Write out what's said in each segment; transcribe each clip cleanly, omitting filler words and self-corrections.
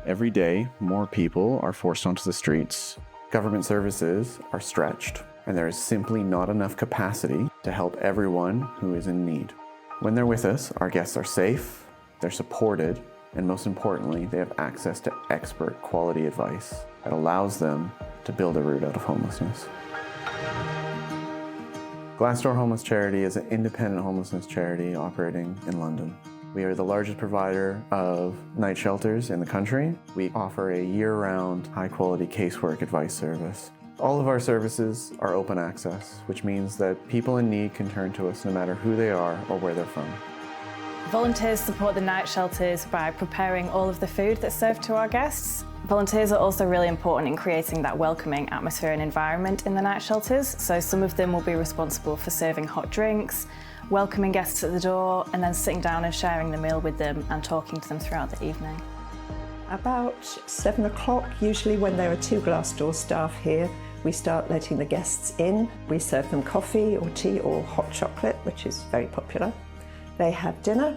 Every day, more people are forced onto the streets. Government services are stretched, and there is simply not enough capacity to help everyone who is in need. When they're with us, our guests are safe, they're supported, and most importantly, they have access to expert quality advice that allows them to build a route out of homelessness. Glassdoor Homeless Charity is an independent homelessness charity operating in London. We are the largest provider of night shelters in the country. We offer a year-round, high-quality casework advice service. All of our services are open access, which means that people in need can turn to us no matter who they are or where they're from. Volunteers support the night shelters by preparing all of the food that's served to our guests. Volunteers are also really important in creating that welcoming atmosphere and environment in the night shelters. So some of them will be responsible for serving hot drinks, welcoming guests at the door, and then sitting down and sharing the meal with them and talking to them throughout the evening. About 7 o'clock, usually when there are 2 Glassdoor staff here, we start letting the guests in. We serve them coffee or tea or hot chocolate, which is very popular. They have dinner.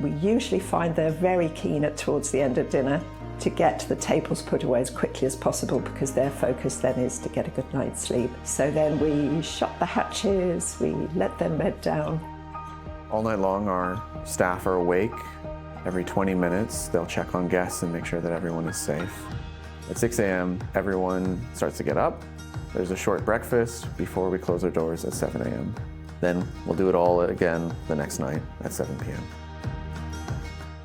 We usually find they're very keen towards the end of dinner to get the tables put away as quickly as possible, because their focus then is to get a good night's sleep. So then we shut the hatches, we let them bed down. All night long, our staff are awake. Every 20 minutes, they'll check on guests and make sure that everyone is safe. At 6 a.m., everyone starts to get up. There's a short breakfast before we close our doors at 7 a.m. Then we'll do it all again the next night at 7 p.m.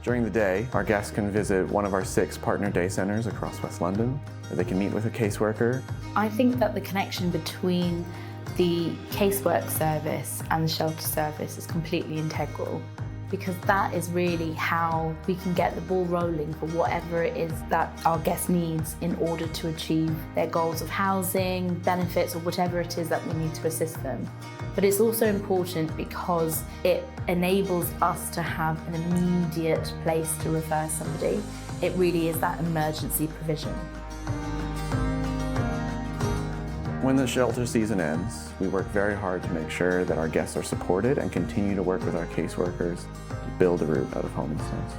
During the day, our guests can visit one of our 6 partner day centres across West London, where they can meet with a caseworker. I think that the connection between the casework service and the shelter service is completely integral, because that is really how we can get the ball rolling for whatever it is that our guest needs in order to achieve their goals of housing, benefits, or whatever it is that we need to assist them. But it's also important because it enables us to have an immediate place to refer somebody. It really is that emergency provision. When the shelter season ends, we work very hard to make sure that our guests are supported and continue to work with our caseworkers to build a route out of homelessness.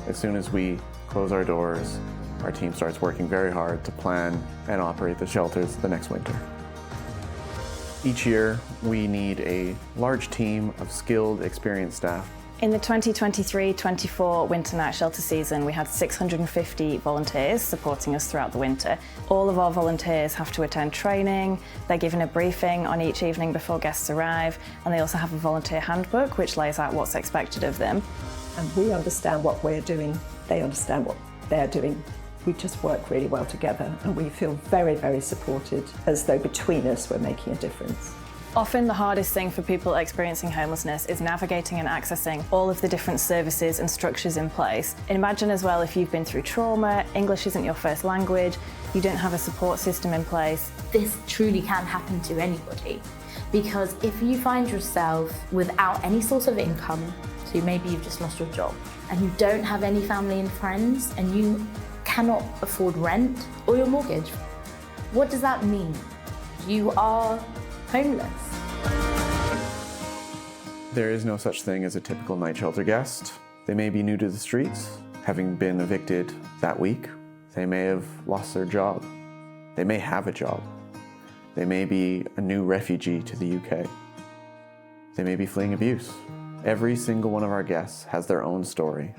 As soon as we close our doors, our team starts working very hard to plan and operate the shelters the next winter. Each year, we need a large team of skilled, experienced staff. In the 2023-24 winter night shelter season, we had 650 volunteers supporting us throughout the winter. All of our volunteers have to attend training, they're given a briefing on each evening before guests arrive, and they also have a volunteer handbook which lays out what's expected of them. And we understand what we're doing, they understand what they're doing. We just work really well together, and we feel very, very supported, as though between us we're making a difference. Often the hardest thing for people experiencing homelessness is navigating and accessing all of the different services and structures in place. Imagine as well if you've been through trauma, English isn't your first language, you don't have a support system in place. This truly can happen to anybody, because if you find yourself without any source of income, so maybe you've just lost your job, and you don't have any family and friends, and you cannot afford rent or your mortgage, what does that mean? You are homeless. There is no such thing as a typical night shelter guest. They may be new to the streets, having been evicted that week. They may have lost their job. They may have a job. They may be a new refugee to the UK. They may be fleeing abuse. Every single one of our guests has their own story,